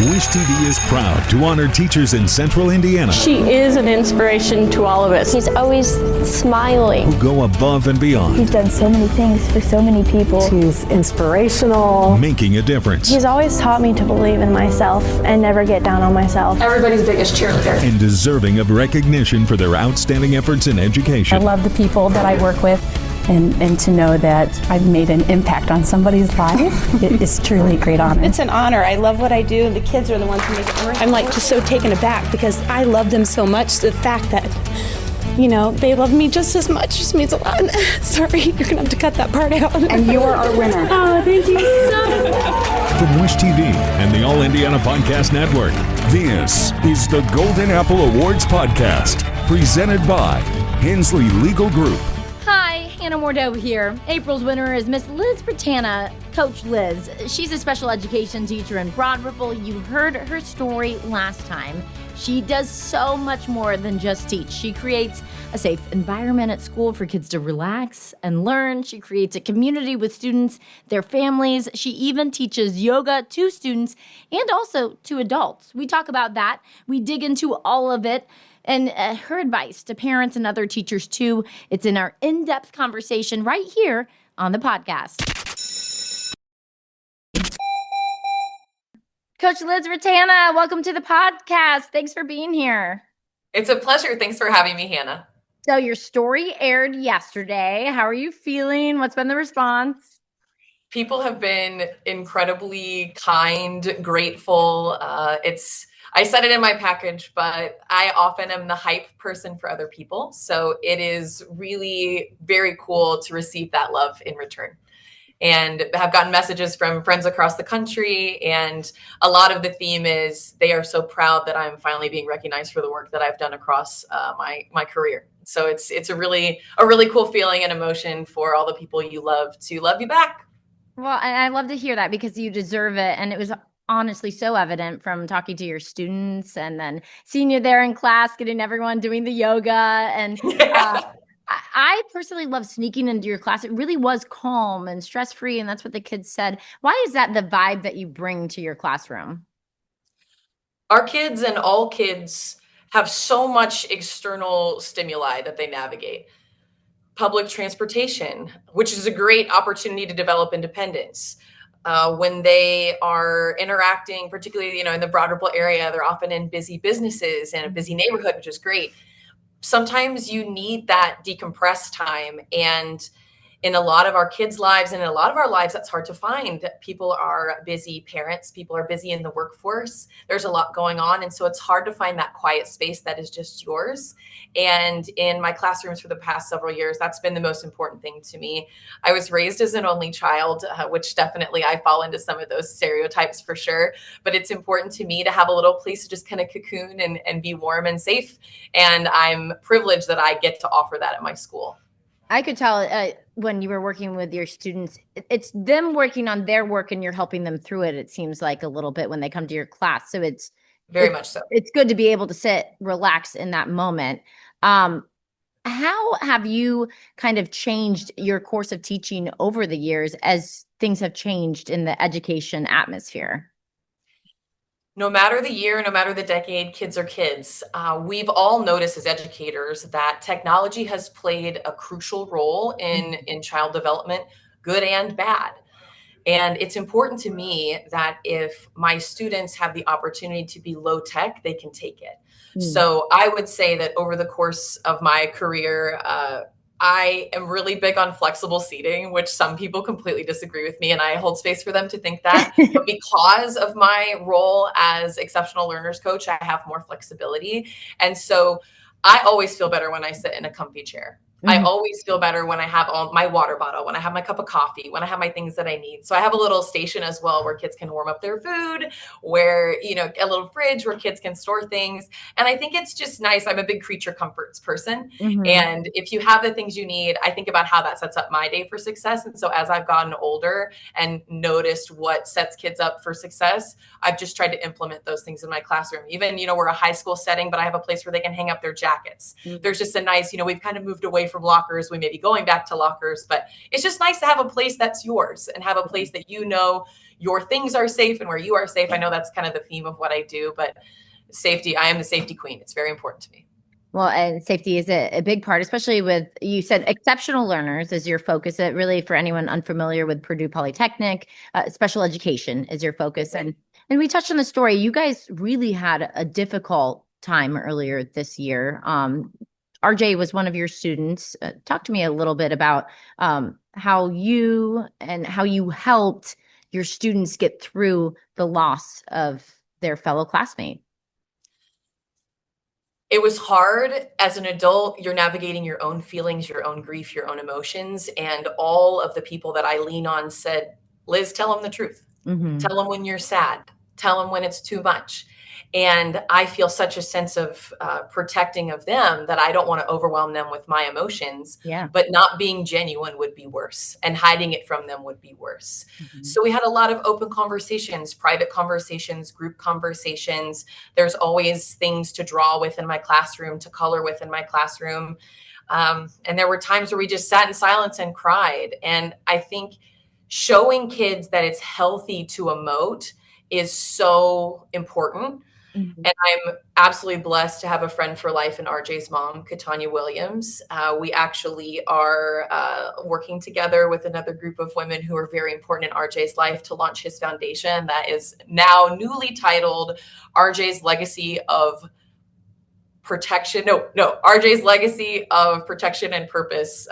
Wish TV is proud to honor teachers in Central Indiana. She is an inspiration to all of us. He's always smiling. Who go above and beyond. He's done so many things for so many people. He's inspirational. Making a difference. He's always taught me to believe in myself and never get down on myself. Everybody's biggest cheerleader. And deserving of recognition for their outstanding efforts in education. I love the people that I work with. And to know that I've made an impact on somebody's life, it is truly a great honor. It's an honor. I love what I do, and the kids are the ones who make it work. I'm like just so taken aback because I love them so much. The fact that, you know, they love me just as much just means a lot. Sorry, you're going to have to cut that part out. And you are our winner. Oh, thank you so much. From Wish TV and the All Indiana Podcast Network, this is the Golden Apple Awards Podcast, presented by Hensley Legal Group. Hi, Hannah Mordeau here. April's winner is Miss Liz Retana, Coach Liz. She's a special education teacher in Broad Ripple. You heard her story last time. She does so much more than just teach. She creates a safe environment at school for kids to relax and learn. She creates a community with students, their families. She even teaches yoga to students and also to adults. We talk about that. We dig into all of it. And her advice to parents and other teachers, too. It's in our in-depth conversation right here on the podcast. Coach Liz Retana, welcome to the podcast. Thanks for being here. It's a pleasure. Thanks for having me, Hannah. So your story aired yesterday. How are you feeling? What's been the response? People have been incredibly kind, grateful. I said it in my package, but I often am the hype person for other people. So it is really very cool to receive that love in return. And have gotten messages from friends across the country. And a lot of the theme is they are so proud that I'm finally being recognized for the work that I've done across my career. So it's a really cool feeling and emotion for all the people you love to love you back. Well, and I love to hear that because you deserve it. And it was honestly so evident from talking to your students and then seeing you there in class, getting everyone doing the yoga. And I personally love sneaking into your class. It really was calm and stress-free, and that's what the kids said. Why is that the vibe that you bring to your classroom? Our kids and all kids have so much external stimuli that they navigate. Public transportation, which is a great opportunity to develop independence. When they are interacting, particularly, in the Broad Ripple area, they're often in busy businesses and a busy neighborhood, which is great. Sometimes you need that decompress time. And in a lot of our kids' lives and in a lot of our lives, that's hard to find. People are busy parents. People are busy in the workforce. There's a lot going on. And so it's hard to find that quiet space that is just yours. And in my classrooms for the past several years, that's been the most important thing to me. I was raised as an only child, which definitely I fall into some of those stereotypes for sure. But it's important to me to have a little place to just kind of cocoon and be warm and safe. And I'm privileged that I get to offer that at my school. I could tell when you were working with your students, it's them working on their work and you're helping them through it. It seems like a little bit when they come to your class. So it's very much so. It's good to be able to sit, relax in that moment. How have you kind of changed your course of teaching over the years as things have changed in the education atmosphere? No matter the year, no matter the decade, kids are kids. We've all noticed as educators that technology has played a crucial role in child development, good and bad. And it's important to me that if my students have the opportunity to be low tech, they can take it. So I would say that over the course of my career, I am really big on flexible seating, which some people completely disagree with me, and I hold space for them to think that. But because of my role as exceptional learners coach, I have more flexibility. And so I always feel better when I sit in a comfy chair. I always feel better when I have all my water bottle, when I have my cup of coffee, when I have my things that I need. So I have a little station as well where kids can warm up their food, where, a little fridge where kids can store things. And I think it's just nice. I'm a big creature comforts person. And if you have the things you need, I think about how that sets up my day for success. And so as I've gotten older and noticed what sets kids up for success, I've just tried to implement those things in my classroom. Even, we're a high school setting, but I have a place where they can hang up their jackets. There's just a nice, we've kind of moved away from from lockers. We may be going back to lockers, but it's just nice to have a place that's yours and have a place that you know your things are safe and where you are safe. I know that's kind of the theme of what I do, but safety, I am the safety queen. It's very important to me. Well, and safety is a big part, especially with, you said exceptional learners is your focus. Really, for anyone unfamiliar with Purdue Polytechnic, special education is your focus. And we touched on the story. You guys really had a difficult time earlier this year. RJ was one of your students. Talk to me a little bit about how you helped your students get through the loss of their fellow classmate. It was hard. As an adult, you're navigating your own feelings, your own grief, your own emotions. And all of the people that I lean on said, Liz, tell them the truth. Mm-hmm. Tell them when you're sad. Tell them when it's too much. And I feel such a sense of protecting of them that I don't want to overwhelm them with my emotions. Yeah. But not being genuine would be worse, and hiding it from them would be worse. Mm-hmm. So we had a lot of open conversations, private conversations, group conversations. There's always things to draw with in my classroom, to color with in my classroom. And there were times where we just sat in silence and cried. And I think showing kids that it's healthy to emote is so important. Mm-hmm. And I'm absolutely blessed to have a friend for life in RJ's mom, Katanya Williams. We actually are working together with another group of women who are very important in RJ's life to launch his foundation that is now newly titled RJ's Legacy of Protection. RJ's Legacy of Protection and Purpose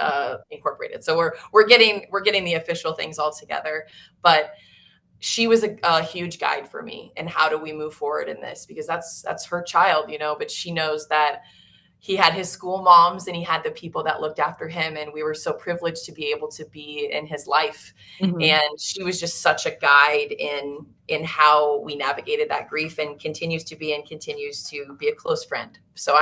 Incorporated. So we're getting the official things all together, but she was a huge guide for me. And how do we move forward in this? Because that's her child, but she knows that he had his school moms and he had the people that looked after him. And we were so privileged to be able to be in his life. Mm-hmm. And she was just such a guide in how we navigated that grief, and continues to be a close friend. So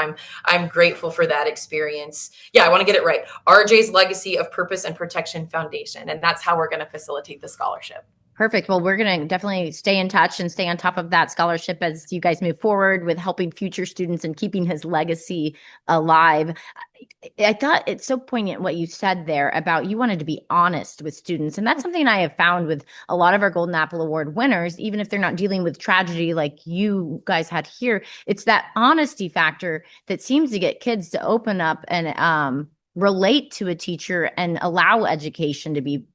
I'm grateful for that experience. Yeah, I want to get it right. RJ's Legacy of Purpose and Protection Foundation. And that's how we're going to facilitate the scholarship. Perfect. Well, we're going to definitely stay in touch and stay on top of that scholarship as you guys move forward with helping future students and keeping his legacy alive. I thought it's so poignant what you said there about you wanted to be honest with students. And that's something I have found with a lot of our Golden Apple Award winners, even if they're not dealing with tragedy like you guys had here. It's that honesty factor that seems to get kids to open up and relate to a teacher and allow education to be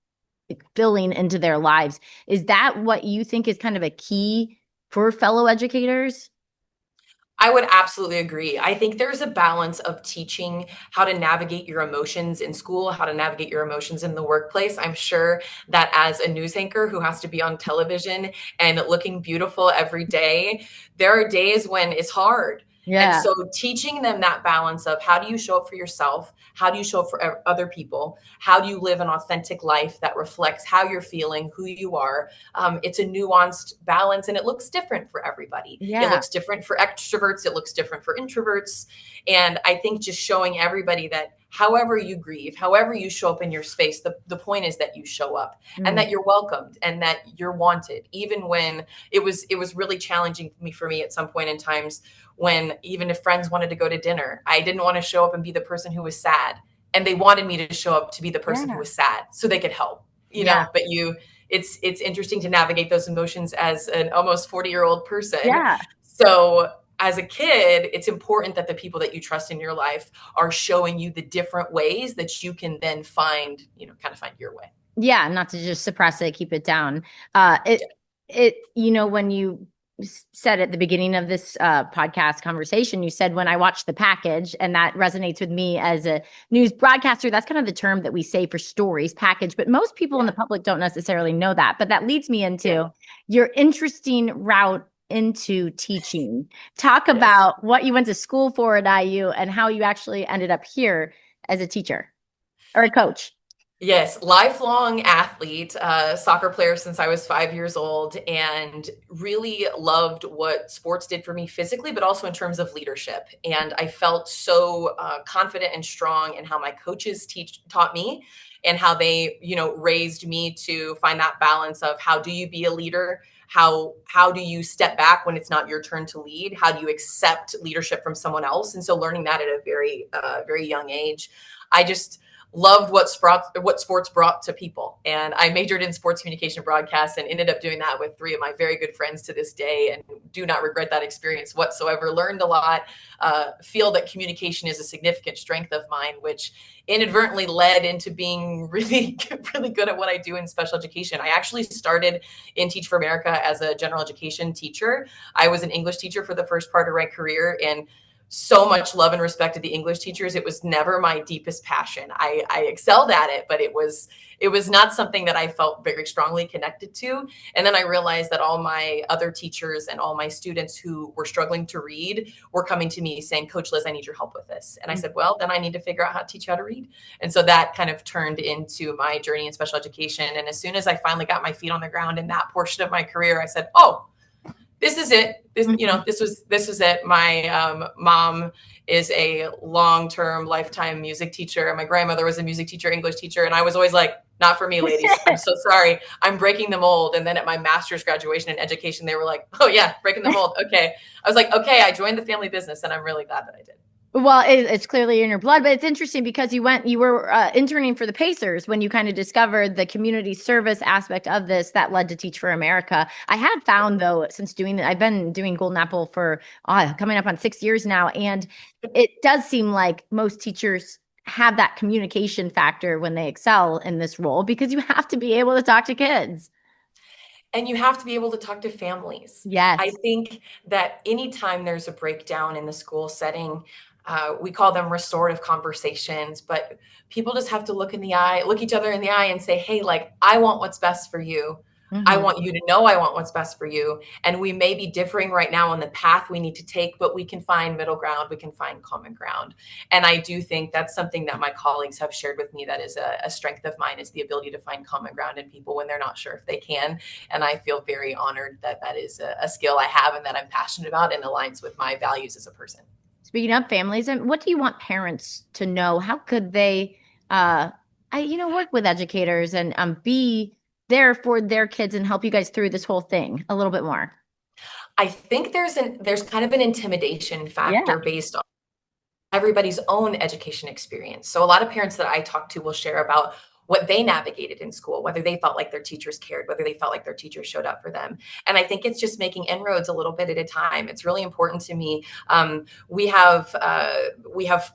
filling into their lives. Is that what you think is kind of a key for fellow educators? I would absolutely agree. I think there's a balance of teaching how to navigate your emotions in school, how to navigate your emotions in the workplace. I'm sure that as a news anchor who has to be on television and looking beautiful every day, there are days when it's hard. Yeah. And so teaching them that balance of how do you show up for yourself? How do you show up for other people? How do you live an authentic life that reflects how you're feeling, who you are? It's a nuanced balance, and it looks different for everybody. Yeah. It looks different for extroverts. It looks different for introverts. And I think just showing everybody that however you grieve, however you show up in your space, the point is that you show up and that you're welcomed and that you're wanted, even when it was really challenging for me at some point in times when even if friends wanted to go to dinner, I didn't want to show up and be the person who was sad. And they wanted me to show up to be the person who was sad so they could help, you know, but it's interesting to navigate those emotions as an almost 40-year-old person. Yeah. So as a kid, it's important that the people that you trust in your life are showing you the different ways that you can then find your way. Yeah. Not to just suppress it, keep it down. When you said at the beginning of this podcast conversation, you said, when I watched the package, and that resonates with me as a news broadcaster. That's kind of the term that we say for stories, package, but most people in the public don't necessarily know that. But that leads me into your interesting route into teaching. Talk about what you went to school for at IU and how you actually ended up here as a teacher or a coach. Yes, lifelong athlete, soccer player since I was 5 years old, and really loved what sports did for me physically, but also in terms of leadership. And I felt so confident and strong in how my coaches taught me and how they, raised me to find that balance of how do you be a leader? How do you step back when it's not your turn to lead? How do you accept leadership from someone else? And so learning that at a very, very young age. I just loved what sports brought to people. And I majored in sports communication broadcast and ended up doing that with 3 of my very good friends to this day, and do not regret that experience whatsoever. Learned a lot, feel that communication is a significant strength of mine, which inadvertently led into being really, really good at what I do in special education. I actually started in Teach for America as a general education teacher. I was an English teacher for the first part of my career, and so much love and respect to the English teachers. It was never my deepest passion. I excelled at it, but it was not something that I felt very strongly connected to. And then I realized that all my other teachers and all my students who were struggling to read were coming to me saying, Coach Liz, I need your help with this. And I said, well, then I need to figure out how to teach you how to read. And so that kind of turned into my journey in special education. And as soon as I finally got my feet on the ground in that portion of my career, I said, oh, this is it. This was it. My mom is a long-term lifetime music teacher. My grandmother was a music teacher, English teacher. And I was always like, not for me, ladies. I'm so sorry. I'm breaking the mold. And then at my master's graduation in education, they were like, oh yeah, breaking the mold. Okay. I was like, okay, I joined the family business, and I'm really glad that I did. Well, it's clearly in your blood, but it's interesting because you were interning for the Pacers when you kind of discovered the community service aspect of this that led to Teach for America. I have found, though, since I've been doing Golden Apple for coming up on 6 years now, and it does seem like most teachers have that communication factor when they excel in this role, because you have to be able to talk to kids. And you have to be able to talk to families. Yes. I think that anytime there's a breakdown in the school setting, we call them restorative conversations, but people just have to look each other in the eye and say, hey, like, I want what's best for you. Mm-hmm. I want you to know I want what's best for you. And we may be differing right now on the path we need to take, but we can find middle ground. We can find common ground. And I do think that's something that my colleagues have shared with me that is a strength of mine, is the ability to find common ground in people when they're not sure if they can. And I feel very honored that that is a skill I have and that I'm passionate about and aligns with my values as a person. Speaking of families, and what do you want parents to know? How could they, work with educators and be there for their kids and help you guys through this whole thing a little bit more? I think there's kind of an intimidation factor based on everybody's own education experience. So a lot of parents that I talk to will share about what they navigated in school, whether they felt like their teachers cared, whether they felt like their teachers showed up for them. And I think it's just making inroads a little bit at a time. It's really important to me. We have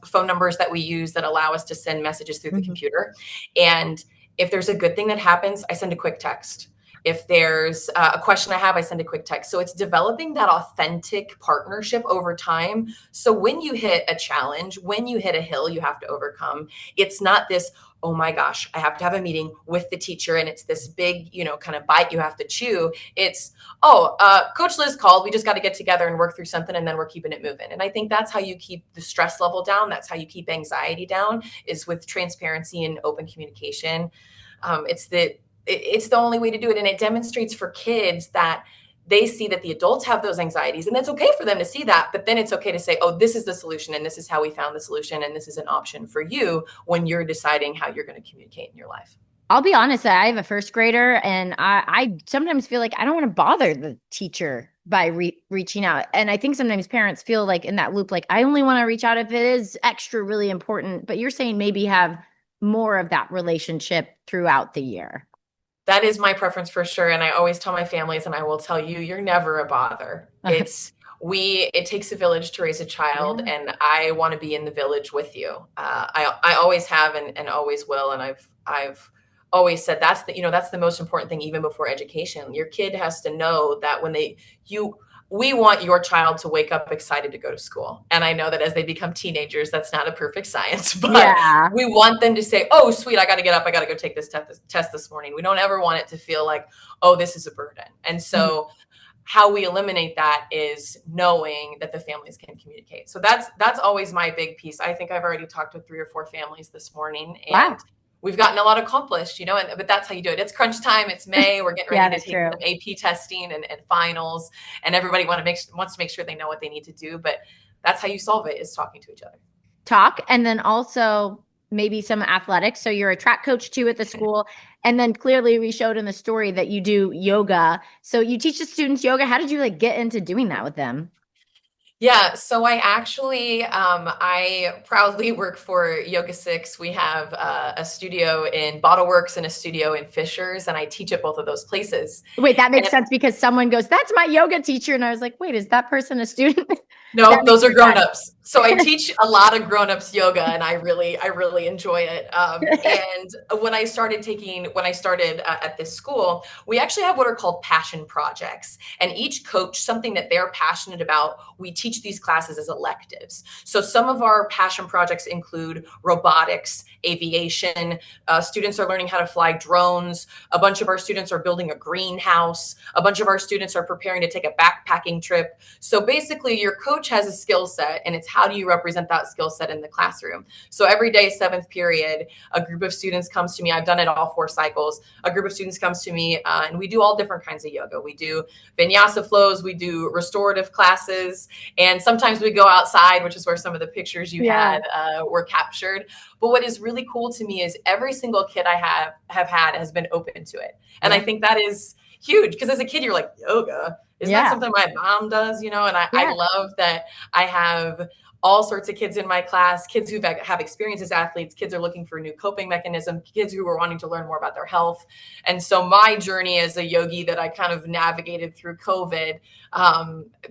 phone numbers that we use that allow us to send messages through the computer. And if there's a good thing that happens, I send a quick text. If there's a question I have, I send a quick text. So it's developing that authentic partnership over time. So when you hit a challenge, when you hit a hill you have to overcome, it's not this, oh my gosh, I have to have a meeting with the teacher and it's this big, kind of bite you have to chew. It's, Coach Liz called, we just got to get together and work through something, and then we're keeping it moving. And I think that's how you keep the stress level down. That's how you keep anxiety down, is with transparency and open communication. It's the only way to do it. And it demonstrates for kids that they see that the adults have those anxieties, and that's okay for them to see that. But then it's okay to say, oh, this is the solution, and this is how we found the solution, and this is an option for you when you're deciding how you're going to communicate in your life. I'll be honest, I have a first grader, and I sometimes feel like I don't want to bother the teacher by reaching out. And I think sometimes parents feel like in that loop, like, I only want to reach out if it is extra really important. But you're saying maybe have more of that relationship throughout the year. That is my preference for sure. And I always tell my families, and I will tell you, you're never a bother. It takes a village to raise a child, and I want to be in the village with you. I always have and always will. And I've always said that's the most important thing, even before education. Your kid has to know that we want your child to wake up excited to go to school. And I know that as they become teenagers, that's not a perfect science, but we want them to say, oh, sweet, I got to get up. I got to go take this test this morning. We don't ever want it to feel like, oh, this is a burden. And so how we eliminate that is knowing that the families can communicate. So that's always my big piece. I think I've already talked with 3 or 4 families this morning, and we've gotten a lot accomplished, but that's how you do it. It's crunch time. It's May. We're getting ready to take some AP testing and finals, and everybody wants to make sure they know what they need to do. But that's how you solve it, is talking to each other. Talk. And then also maybe some athletics. So you're a track coach too at the school. And then clearly we showed in the story that you do yoga. So you teach the students yoga. How did you get into doing that with them? Yeah, so I proudly work for Yoga 6. We have a studio in Bottleworks and a studio in Fishers, and I teach at both of those places. Wait, that makes sense because someone goes, "That's my yoga teacher." And I was like, wait, is that person a student? No, those are grown-ups. So I teach a lot of grown-ups yoga, and I really enjoy it. And when I started at this school, we actually have what are called passion projects. And each coach, something that they're passionate about, we teach these classes as electives. So some of our passion projects include robotics, aviation. Students are learning how to fly drones. A bunch of our students are building a greenhouse. A bunch of our students are preparing to take a backpacking trip. So basically, your coach has a skill set, and it's how do you represent that skill set in the classroom. So every day, 7th period, a group of students comes to me. I've done it all 4 cycles. A group of students comes to me, and we do all different kinds of yoga. We do vinyasa flows, we do restorative classes, and sometimes we go outside, which is where some of the pictures you had were captured. But what is really cool to me is every single kid I have had has been open to it. And I think that is huge, because as a kid, you're like, yoga? Isn't that something my mom does? And I love that I have all sorts of kids in my class, kids who have experience as athletes, kids are looking for new coping mechanism, kids who are wanting to learn more about their health. And so my journey as a yogi that I kind of navigated through COVID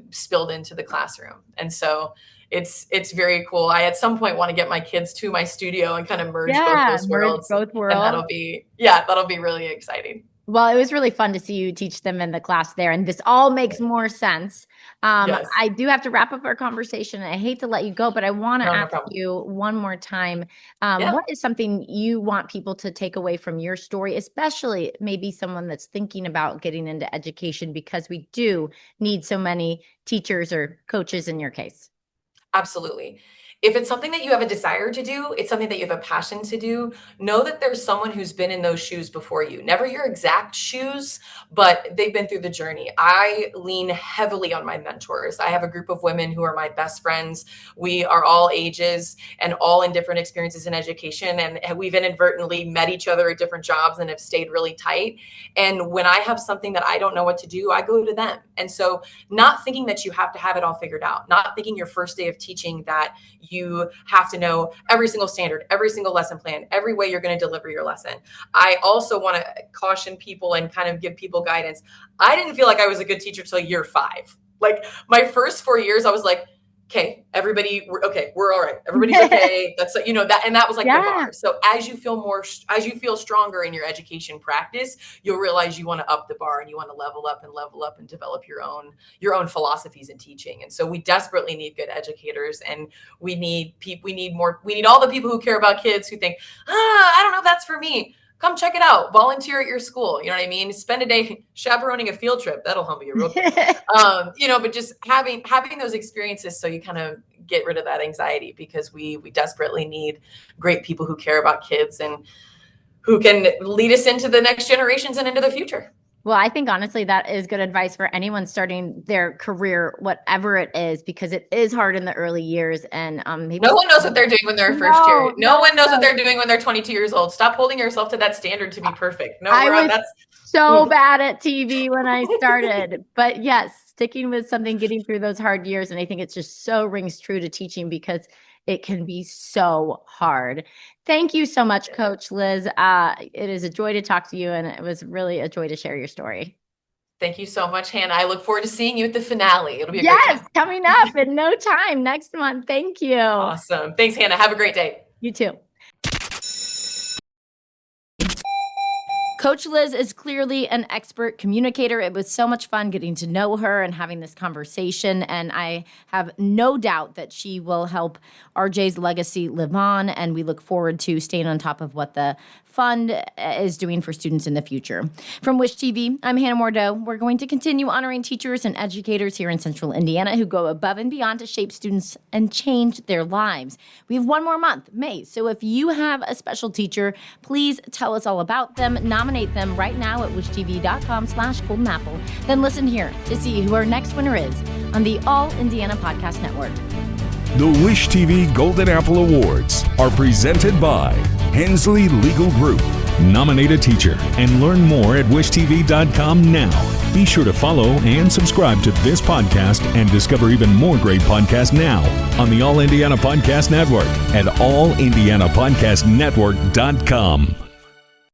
spilled into the classroom. And so it's very cool. I at some point want to get my kids to my studio and kind of merge both those worlds. And that'll be really exciting. Well, it was really fun to see you teach them in the class there, and this all makes more sense. I do have to wrap up our conversation, and I hate to let you go, but I want to ask you one more time, what is something you want people to take away from your story, especially maybe someone that's thinking about getting into education, because we do need so many teachers or coaches in your case? Absolutely. If it's something that you have a desire to do, it's something that you have a passion to do, know that there's someone who's been in those shoes before you. Never your exact shoes, but they've been through the journey. I lean heavily on my mentors. I have a group of women who are my best friends. We are all ages and all in different experiences in education. And we've inadvertently met each other at different jobs and have stayed really tight. And when I have something that I don't know what to do, I go to them. And so not thinking that you have to have it all figured out, not thinking your first day of teaching that you have to know every single standard, every single lesson plan, every way you're going to deliver your lesson. I also want to caution people and kind of give people guidance. I didn't feel like I was a good teacher till year 5. Like my first 4 years, I was like, okay, we're all right. Everybody's okay. That's, that was like the bar. So as you feel stronger in your education practice, you'll realize you want to up the bar and you want to level up and develop your own philosophies in teaching. And so we desperately need good educators, and we need all the people who care about kids, who think, I don't know if that's for me. Come check it out. Volunteer at your school. You know what I mean? Spend a day chaperoning a field trip. That'll humble you real quick. But just having those experiences so you kind of get rid of that anxiety, because we desperately need great people who care about kids and who can lead us into the next generations and into the future. Well, I think honestly, that is good advice for anyone starting their career, whatever it is, because it is hard in the early years. And maybe no one knows what they're doing when they're first year. No one knows what they're doing when they're 22 years old. Stop holding yourself to that standard to be perfect. So bad at TV when I started. But yes, sticking with something, getting through those hard years. And I think it's just so rings true to teaching, because it can be so hard. Thank you so much, Coach Liz. It is a joy to talk to you, and it was really a joy to share your story. Thank you so much, Hannah. I look forward to seeing you at the finale. It'll be a great time. Coming up in no time, next month. Thank you. Awesome. Thanks, Hannah. Have a great day. You too. Coach Liz is clearly an expert communicator. It was so much fun getting to know her and having this conversation, and I have no doubt that she will help RJ's legacy live on, and we look forward to staying on top of what the fund is doing for students in the future. From Wish TV, I'm Hannah Mordeau. We're going to continue honoring teachers and educators here in Central Indiana who go above and beyond to shape students and change their lives. We have one more month, May, so if you have a special teacher, please tell us all about them. Nominate them right now at wishtv.com/Golden Apple. Then listen here to see who our next winner is on the All Indiana Podcast Network. The Wish TV Golden Apple Awards are presented by Hensley Legal Group. Nominate a teacher and learn more at wishtv.com now. Be sure to follow and subscribe to this podcast and discover even more great podcasts now on the All Indiana Podcast Network at allindianapodcastnetwork.com.